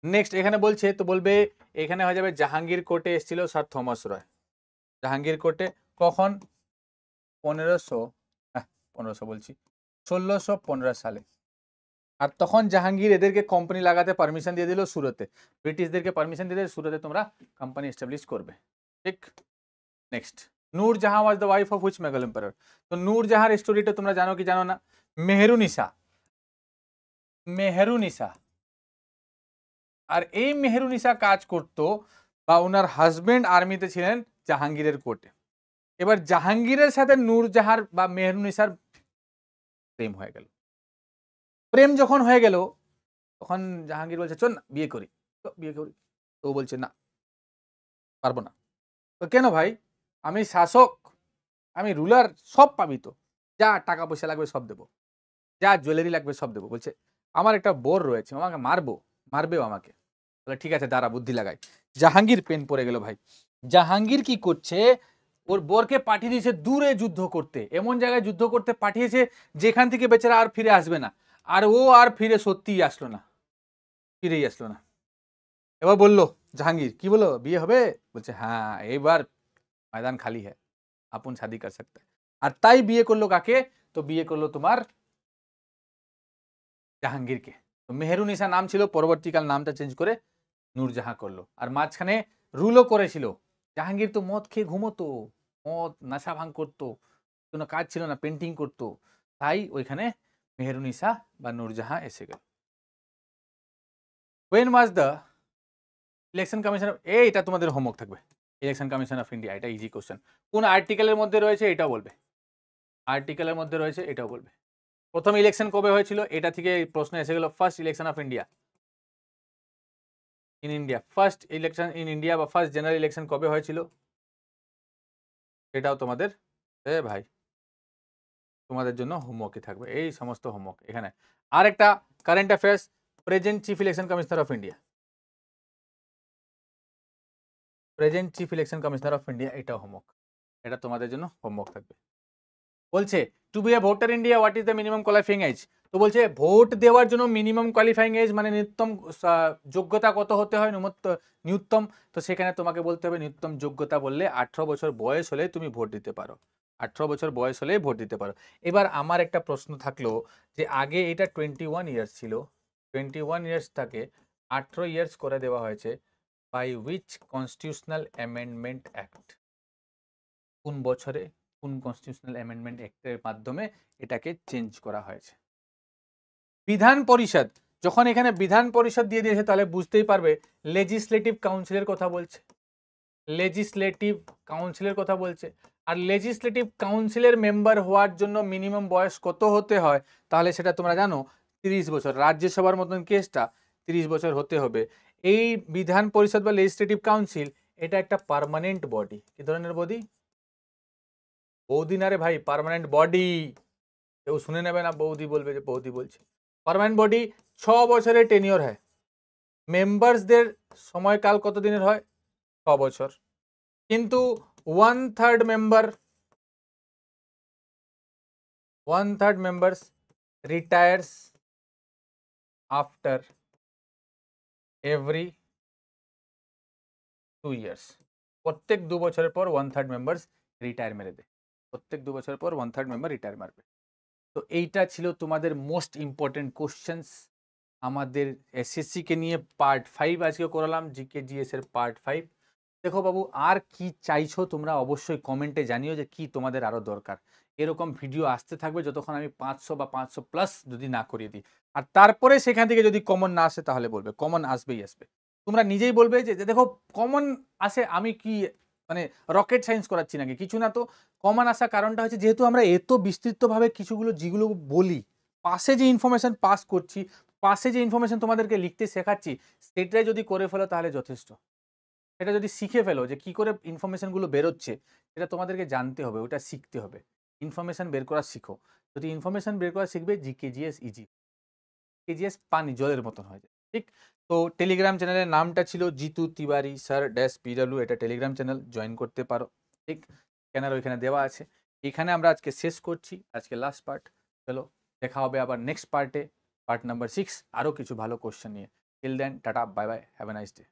নেক্সট এখানে বলছে, তো বলবে এখানে হয়ে যাবে জাহাঙ্গীর কোর্টে এসেছিল স্যার থমাস রয়। জাহাঙ্গীর কোর্টে কখন? 1500 বলছি 1615 সালে। আর তখন জাহাঙ্গীর এদেরকে কোম্পানি লাগাতে পারমিশন দিয়ে দিল সুরতে, ব্রিটিশদেরকে পারমিশন দিয়ে দিল সুরতে তোমরা কোম্পানি এস্টাবলিশ করবে, ঠিক। Next, Nurjahan was the wife of which Mughal empire? তো নূরজাহার স্টোরিটা তোমরা জানো কি জানো না? মেহেরুনিসা, মেহেরুনিসা। আর এই মেহেরুনিসা কাজ করতো, বা ওনার হাজবেন্ড আর্মিতে ছিলেন জাহাঙ্গীরের কোর্টে। এবার জাহাঙ্গীরের সাথে নূরজাহার বা মেহেরুনিসার প্রেম হয়ে গেল। প্রেম যখন হয়ে গেল তখন জাহাঙ্গীর বলছে চল না বিয়ে করি, তো বিয়ে করি। তো ও বলছে না, পারবো না। তো কেন ভাই? আমি শাসক, আমি রুলার, সব পাবি তো, যা টাকা পয়সা লাগবে সব দেবো, যা জুয়েলারি লাগবে সব দেবো। বলছে আমার একটা বোর রয়েছে, আমাকে মারবেও আমাকে। বলে ঠিক আছে দাঁড়া বুদ্ধি লাগাই। জাহাঙ্গীর পেন পড়ে গেল ভাই। জাহাঙ্গীর কি করছে, ওর বোরকে পাঠিয়ে দিয়েছে দূরে যুদ্ধ করতে, এমন জায়গায় যুদ্ধ করতে পাঠিয়েছে যেখান থেকে বেচারা আর ফিরে আসবে না। আর ও আর ফিরে সত্যিই আসলো না, ফিরেই আসলো না। এবার বললো জাহাঙ্গীর, কি বলো বিয়ে হবে? বলছে হ্যাঁ এবার ময়দান খালি হ্যাঁ, আপন শাদি কর সকতে হ্যায়। আর তাই বিয়ে করলো কাকে? তো বিয়ে করলো তোমার জাহাঙ্গীরকে। তো মেহেরুনিসা নাম ছিল, পরবর্তীকাল নামটা চেঞ্জ করে নূরজাহাঁ করলো। আর মাঝখানে রুলও করেছিল। জাহাঙ্গীর তো মদ খেয়ে ঘুমোতো, মদ নেশা ভাঙ করতো, কোনো কাজ ছিল না, পেন্টিং করতো, তাই ওইখানে মেহেরুনিসা বা নূরজাহাঁ এসে গেল। When was the election commission? এটা তোমাদের হোমওয়ার্ক থাকবে। ইলেকশন কমিশন অফ ইন্ডিয়া, এটা ইজি কোশ্চেন। কোন আর্টিকেলের মধ্যে রয়েছে এটাও বলবে, আর্টিকেলের মধ্যে রয়েছে এটাও বলবে। প্রথম ইলেকশন কবে হয়েছিল এটা থেকে প্রশ্ন এসে গেল, first election of India in India, first election in India বা ফার্স্ট জেনারেল ইলেকশন কবে হয়েছিল এটাও তোমাদের, ভাই তোমাদের জন্য হোমওয়ার্কই থাকবে এই সমস্ত হোমওয়ার্ক। এখানে আরেকটা current affairs, present chief election commissioner of India, present chief election commissioner of India, এটাও হোমওয়ার্ক, এটা তোমাদের জন্য হোমওয়ার্ক থাকবে। বলছে to be a voter India what is the minimum qualifying age. তো বলছে ভোট দেওয়ার জন্য মিনিমাম কোয়ালিফাইং এজ মানে ন্যূনতম যোগ্যতা কত হতে হয়, ন্যূনতম। তো সেখানে তোমাকে বলতে হবে ন্যূনতম যোগ্যতা বললে 18 বছর বয়স হলে তুমি ভোট দিতে পারো, 18 বছর বয়স হলে ভোট দিতে পারো। এবার আমার একটা প্রশ্ন থাকলো যে আগে এটা 21 ইয়ার্স ছিল, 21 ইয়ার্স থাকে 18 ইয়ার্স করে দেওয়া হয়েছে by which constitutional amendment act, কোন বছরে কোন কনস্টিটিউশনাল অ্যামেন্ডমেন্ট অ্যাক্টের মাধ্যমে এটাকে চেঞ্জ করা হয়েছে। বিধান পরিষদ, যখন এখানে বিধান পরিষদ দিয়ে দিয়েছে তাহলে বুঝতেই পারবে লেজিসলেটিভ কাউন্সিলের কথা বলছে, লেজিসলেটিভ কাউন্সিলের কথা বলছে। আর লেজিসলেটিভ কাউন্সিলের মেম্বার হওয়ার জন্য মিনিমাম বয়স কত হতে হয় তাহলে সেটা তোমরা জানো 30 বছর, রাজ্যসভার মতন কেসটা 30 বছর হতে হবে। এই বিধান পরিষদ বা লেজিসলেটিভ কাউন্সিল এটা একটা পার্মানেন্ট বডি, কি ধরনের বডি, বৌদি না রে ভাই, পার্মানেন্ট বডি, কেউ শুনে নেবে না বৌদি বলবে যে বৌদি বলছে। পার্মানেন্ট বডি 6 বছরের টেনিওর হয়, মেম্বার্সদের সময়কাল কত দিনের হয় 6 বছর, কিন্তু 1/3 মেম্বার্স রিটায়ার্স আফটার এভরি 2 ইয়ার্স, প্রত্যেক 2 বছরের পর 1/3 মেম্বার্স রিটায়ার মেরে দেয়, প্রত্যেক 2 বছর পর 1/3 মেম্বার রিটায়ার মারবে। তো এইটা ছিল তোমাদের মোস্ট ইম্পর্টেন্ট কোশ্চেন্স আমাদের এসএসসি কে নিয়ে পার্ট 5 আজকে করালাম, জিকে জিএস এর পার্ট 5। দেখো বাবু আর কি চাইছো তোমরা অবশ্যই কমেন্টে জানিও যে কি তোমাদের আরো দরকার। এরকম ভিডিও আসতে থাকবে যতক্ষণ আমি 500 বা 500 প্লাস যদি না করিয়ে দিই। আর তারপরে সেখান থেকে যদি কমন না আসে তাহলে বলবে, কমন আসবেই আসবে, তোমরা নিজেই বলবে যে দেখো কমন আসে, আমি কি মানে রকেট সায়েন্স করাচ্ছি নাকি, কিছু না। তো কমন আসা কারণটা হচ্ছে যেহেতু আমরা এত বিস্তৃতভাবে কিছুগুলো যেগুলো বলি, পাশে যে ইনফরমেশন পাস করছি, পাশে যে ইনফরমেশন তোমাদেরকে লিখতে শেখাচ্ছি সেটাই যদি করে ফেলো তাহলে যথেষ্ট। এটা যদি শিখে ফেলো যে কি করে ইনফরমেশনগুলো বেরোচ্ছে, সেটা তোমাদেরকে জানতে হবে, ওটা শিখতে হবে। ইনফরমেশন বের করা শিখো, যদি ইনফরমেশন বের করা শিখবে জিকেজিএস ইজি, কেজিএস পানি জলের মতন হয়ে যায়, ঠিক। তো টেলিগ্রাম চ্যানেলের নামটা ছিল Jitu Tiwari sir dash PW, এটা টেলিগ্রাম চ্যানেল, জয়েন করতে পারো, ঠিক। কেনার ওইখানে দেওয়া আছে। এখানে আমরা আজকে শেষ করছি, আজকে লাস্ট পার্ট। চলো দেখা হবে আবার নেক্সট পার্টে, পার্ট নাম্বার 6, আরও কিছু ভালো কোশ্চেন নিয়ে। Till then tata, bye bye, have a nice day.